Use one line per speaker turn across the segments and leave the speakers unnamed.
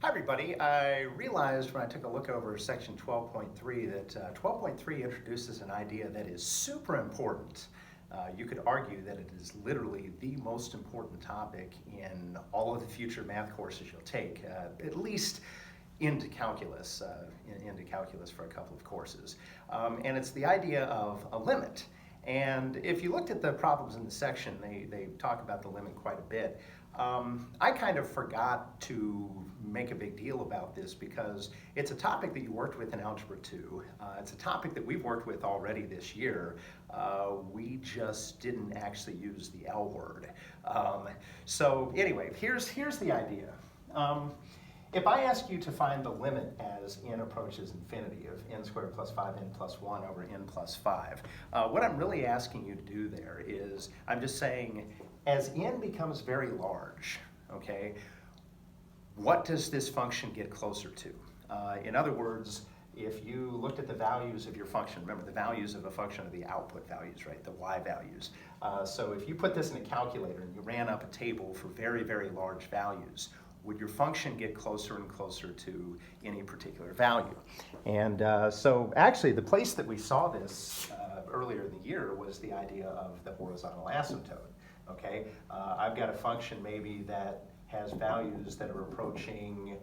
Hi everybody. I realized when I took a look over section 12.3 that 12.3 introduces an idea that is super important. You could argue that it is literally the most important topic in all of the future math courses you'll take, at least into calculus for a couple of courses. And it's the idea of a limit. And if you looked at the problems in the section, they talk about the limit quite a bit. I kind of forgot to make a big deal about this because it's a topic that you worked with in Algebra 2. It's a topic that we've worked with already this year. We just didn't actually use the L word. So anyway, here's the idea. If I ask you to find the limit as n approaches infinity of n squared plus 5n plus 1 over n plus 5, what I'm really asking you to do there is I'm just saying as n becomes very large, okay, what does this function get closer to? In other words, if you looked at the values of your function, remember the values of a function are the output values, right, the y values. So if you put this in a calculator and you ran up a table for very, very large values, would your function get closer and closer to any particular value? And so actually the place that we saw this earlier in the year was the idea of the horizontal asymptote. Okay, I've got a function maybe that has values that are approaching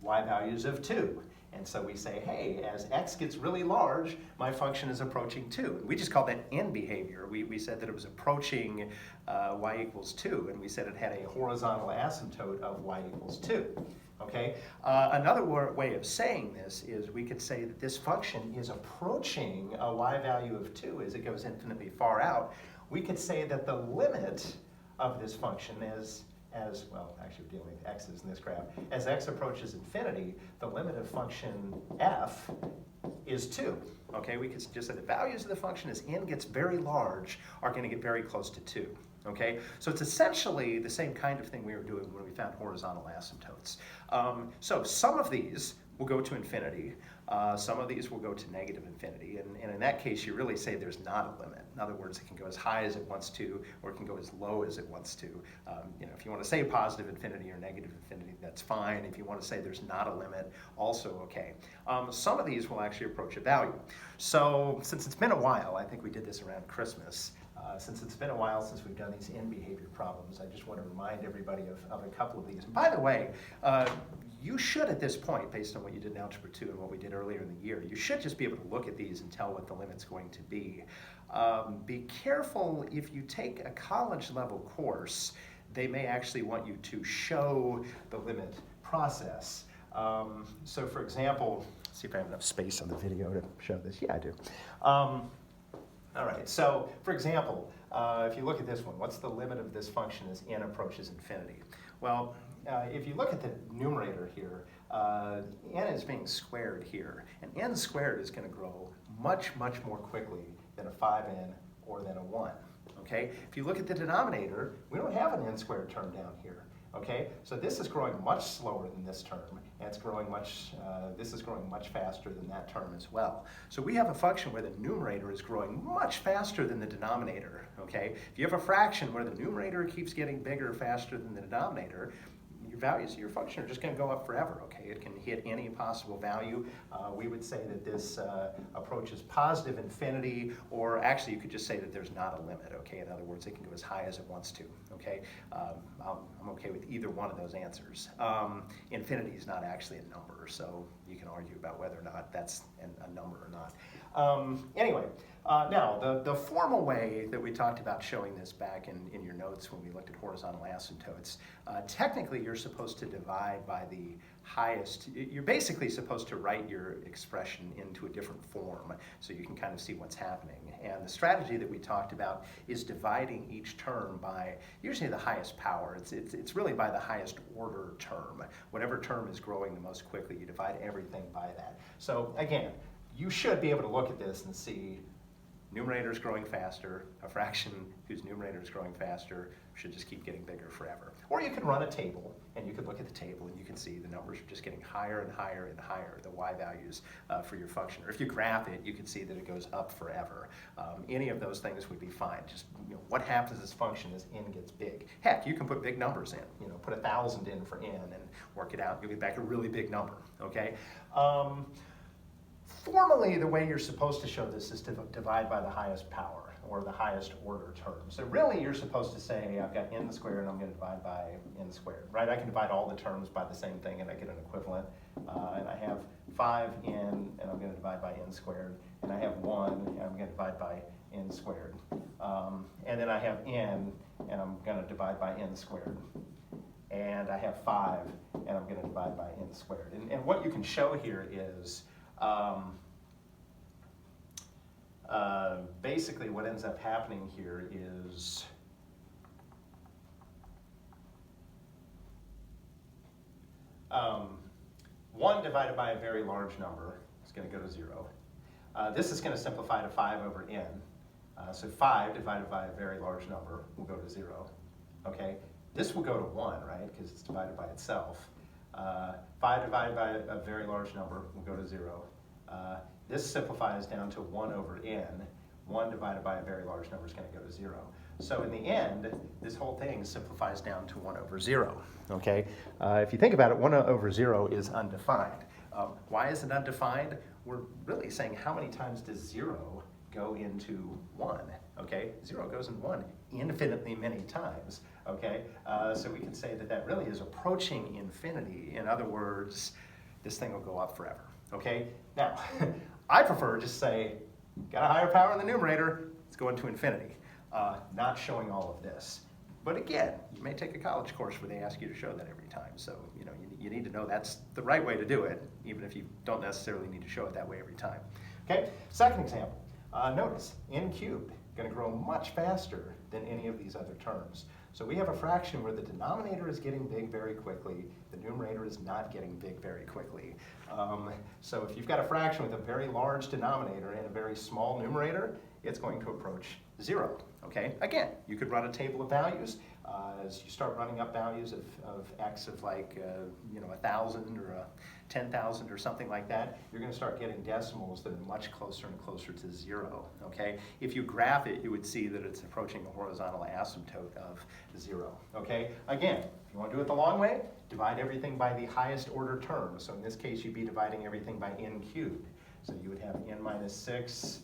y values of 2. And so we say, hey, as x gets really large, my function is approaching 2. We just called that n behavior. We said that it was approaching y equals 2, and we said it had a horizontal asymptote of y equals 2. Okay? Another way of saying this is we could say that this function is approaching a y value of 2 as it goes infinitely far out. We could say that the limit of this function as well, actually we're dealing with x's in this graph, as x approaches infinity, the limit of function f is 2. Okay, we could just say the values of the function as n gets very large are going to get very close to 2. Okay, so it's essentially the same kind of thing we were doing when we found horizontal asymptotes. So some of these will go to infinity. Some of these will go to negative infinity, and in that case you really say there's not a limit. In other words, it can go as high as it wants to, or it can go as low as it wants to. If you want to say positive infinity or negative infinity, that's fine. If you want to say there's not a limit, also okay. Some of these will actually approach a value. So since it's been a while, I think we did this around Christmas, since it's been a while since we've done these n behavior problems, I just want to remind everybody of a couple of these. And by the way, you should at this point, based on what you did in Algebra 2 and what we did earlier in the year, you should just be able to look at these and tell what the limit's going to be. Be careful if you take a college level course, they may actually want you to show the limit process. So for example, let's see if I have enough space on the video to show this. Yeah, I do. All right, so for example, if you look at this one, what's the limit of this function as n approaches infinity? Well, if you look at the numerator here, n is being squared here, and n squared is going to grow much, much more quickly than a 5n or than a 1. Okay? If you look at the denominator, we don't have an n squared term down here. Okay? So this is growing much slower than this term, and it's growing this is growing much faster than that term as well. So we have a function where the numerator is growing much faster than the denominator. Okay? If you have a fraction where the numerator keeps getting bigger faster than the denominator, your values of your function are just going to go up forever, okay? It can hit any possible value. We would say that this approaches positive infinity, or actually you could just say that there's not a limit, okay? In other words, it can go as high as it wants to, okay? I'm okay with either one of those answers. Infinity is not actually a number, so you can argue about whether or not that's a number or not. Anyway, now the formal way that we talked about showing this back in your notes when we looked at horizontal asymptotes, technically you're supposed to divide by the highest. You're basically supposed to write your expression into a different form so you can kind of see what's happening. And the strategy that we talked about is dividing each term by usually the highest power. It's really by the highest order term. Whatever term is growing the most quickly, you divide everything by that. So again, you should be able to look at this and see numerator is growing faster. A fraction whose numerator is growing faster should just keep getting bigger forever. Or you could run a table, and you could look at the table and you can see the numbers are just getting higher and higher and higher, the y values for your function. Or if you graph it, you can see that it goes up forever. Any of those things would be fine. Just what happens to this function as n gets big. Heck, you can put big numbers in. Put 1,000 in for n and work it out. You'll get back a really big number, okay? Formally, the way you're supposed to show this is to divide by the highest power, or the highest order term. So really you're supposed to say, I've got n squared and I'm going to divide by n squared, right? I can divide all the terms by the same thing and I get an equivalent. And I have 5n and I'm going to divide by n squared. And I have 1 and I'm going to divide by n squared. And then I have n and I'm going to divide by n squared. And I have 5 and I'm going to divide by n squared. And what you can show here is basically what ends up happening here is one divided by a very large number is going to go to 0. This is going to simplify to 5 over n. So 5 divided by a very large number will go to 0. Okay, this will go to 1, right, because it's divided by itself. 5 divided by a very large number will go to 0. This simplifies down to 1 over n. 1 divided by a very large number is going to go to 0. So in the end, this whole thing simplifies down to 1 over 0. Okay? If you think about it, 1 over 0 is undefined. Why is it undefined? We're really saying how many times does 0 go into 1? Okay? 0 goes in 1 infinitely many times. Okay? So we can say that that really is approaching infinity. In other words, this thing will go up forever. Okay? Now, I prefer just say, got a higher power in the numerator, let's go into infinity. Not showing all of this. But again, you may take a college course where they ask you to show that every time. So, you need to know that's the right way to do it, even if you don't necessarily need to show it that way every time. Okay, second example. Notice, n cubed, going to grow much faster than any of these other terms. So we have a fraction where the denominator is getting big very quickly, the numerator is not getting big very quickly. So if you've got a fraction with a very large denominator and a very small numerator, it's going to approach 0. Okay, again, you could run a table of values. As you start running up values of x of like 1,000 or 10,000 or something like that, you're going to start getting decimals that are much closer and closer to 0. Okay, if you graph it, you would see that it's approaching a horizontal asymptote of 0. Okay, again, if you want to do it the long way, divide everything by the highest order term. So in this case, you'd be dividing everything by n cubed. So you would have n minus 6.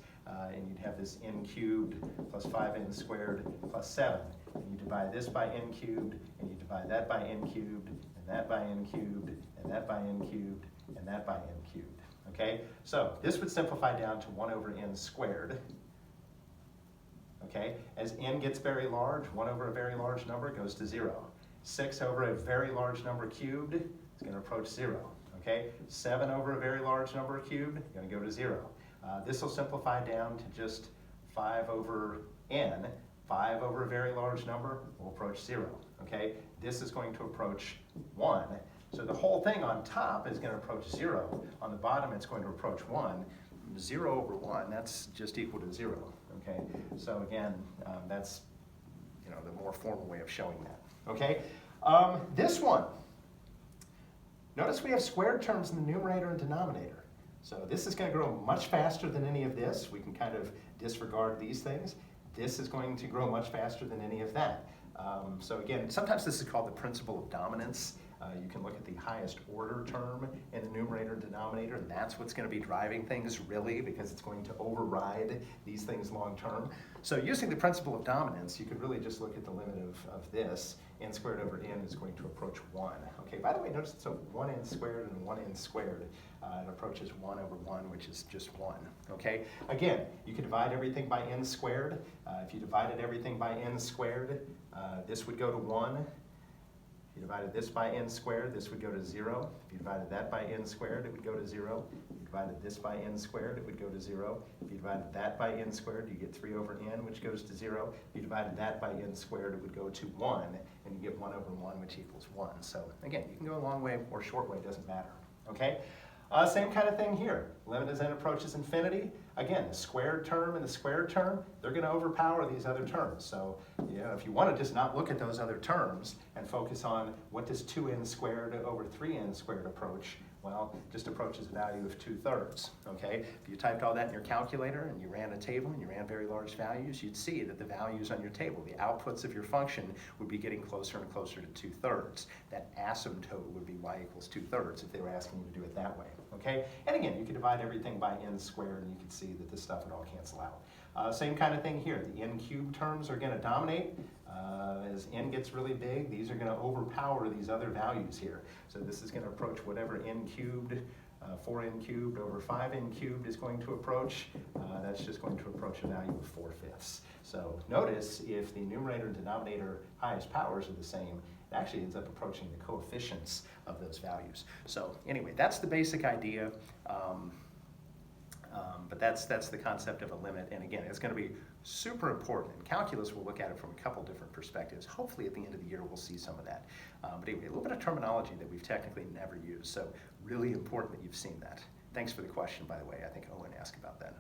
And you'd have this n cubed plus 5n squared plus 7. And you divide this by n cubed, and you divide that by n cubed, and that by n cubed, and that by n cubed, and that by n cubed. Okay? So this would simplify down to 1 over n squared. Okay? As n gets very large, 1 over a very large number goes to 0. 6 over a very large number cubed is going to approach 0. Okay? 7 over a very large number cubed is going to go to 0. This will simplify down to just 5 over n. 5 over a very large number will approach 0. Okay? This is going to approach 1. So the whole thing on top is going to approach 0. On the bottom, it's going to approach 1. 0 over 1, that's just equal to 0. Okay? So again, that's the more formal way of showing that. Okay? This one. Notice we have squared terms in the numerator and denominator. So this is going to grow much faster than any of this. We can kind of disregard these things. This is going to grow much faster than any of that. So again, sometimes this is called the principle of dominance. You can look at the highest order term in the numerator and denominator, and that's what's going to be driving things really, because it's going to override these things long term. So using the principle of dominance, you could really just look at the limit of this. N squared over n is going to approach 1. Okay, by the way, notice it's a 1n squared and 1n squared. It approaches 1 over 1, which is just 1. Okay, again, you can divide everything by n squared. If you divided everything by n squared, this would go to 1. If you divided this by n squared, this would go to 0. If you divided that by n squared, it would go to 0. If you divided this by n squared, it would go to 0. If you divided that by n squared, you get 3 over n, which goes to 0. If you divided that by n squared, it would go to 1, and you get 1 over 1, which equals 1. So again, you can go a long way or short way, it doesn't matter. Okay? Same kind of thing here. Limit as n approaches infinity. again, the squared term and the squared term, they're going to overpower these other terms. So if you want to just not look at those other terms and focus on what does 2n squared over 3n squared approach, well, just approaches a value of 2/3, okay? If you typed all that in your calculator and you ran a table and you ran very large values, you'd see that the values on your table, the outputs of your function, would be getting closer and closer to 2/3. That asymptote would be y equals 2/3 if they were asking you to do it that way, okay? And again, you could divide everything by n squared and you could see that this stuff would all cancel out. Same kind of thing here. The n cubed terms are going to dominate. As n gets really big, these are going to overpower these other values here. So this is going to approach whatever n cubed, 4n cubed over 5n cubed is going to approach. That's just going to approach a value of 4/5. So notice if the numerator and denominator highest powers are the same, it actually ends up approaching the coefficients of those values. So anyway, that's the basic idea. But that's the concept of a limit, and again, it's going to be super important. In calculus, we'll look at it from a couple different perspectives. Hopefully at the end of the year, we'll see some of that. But anyway, a little bit of terminology that we've technically never used, so really important that you've seen that. Thanks for the question, by the way. I think Owen asked about that.